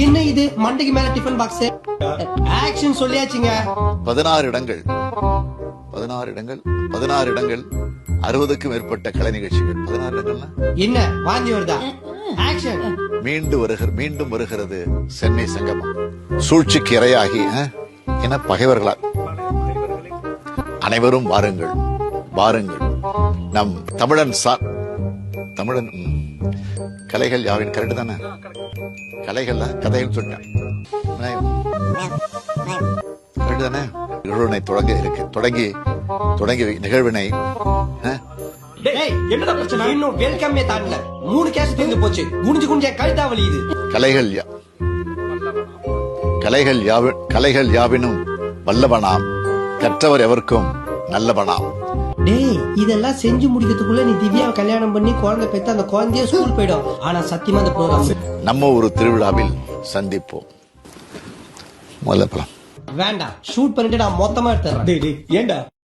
என்ன இது மண்டைக்கு மேல டிஃபன் பாக்ஸ்? ஆக்ஷன் சொல்லியாச்சுங்க. 16 இடங்கள் 60க்கும் மேற்பட்ட கலை நிகழ்ச்சிகள். 16 இடங்கள்னா என்ன வாந்தி வருதா? ஆக்ஷன். மீண்டும் வருகிறது சென்னை சங்கமம். சூழ்ச்சிக்கு இரையாகி என பகைவர்களா அனைவரும் வாருங்கள் நம் தமிழன் கலைகள் யாவின் கரெக்ட் தானே? கலைகள் கதைகள் சொல்லிட்டேன் கரெக்ட் தானே? நிகழ்வினை தொடங்கி நிகழ்வினை என்னடா பிரச்சனை? இன்னும் வெல்கமே தாண்டல. 3 கேஸ் தீர்ந்து போச்சு. குனிஞ்சு கழுத்தா வலியுது. கலைகள் யாவினும் வல்லவனாம், கற்றவர் எவருக்கும் நல்லவனாம். டேய், இதெல்லாம் செஞ்சு முடிக்கிறதுக்குள்ள நீ திவ்யாவை கல்யாணம் பண்ணி குழந்தை பெற்று அந்த குழந்தைய ஸ்கூல் போயிடும். ஆனா சத்தியமா அந்த ப்ரோகிராம் நம்ம ஒரு திருவிழாவில் சந்திப்போம். முதல்ல வேண்டாம், ஷூட் பண்ணிட்டு நான் மொத்தமா எடுத்துறேன். ஏண்டா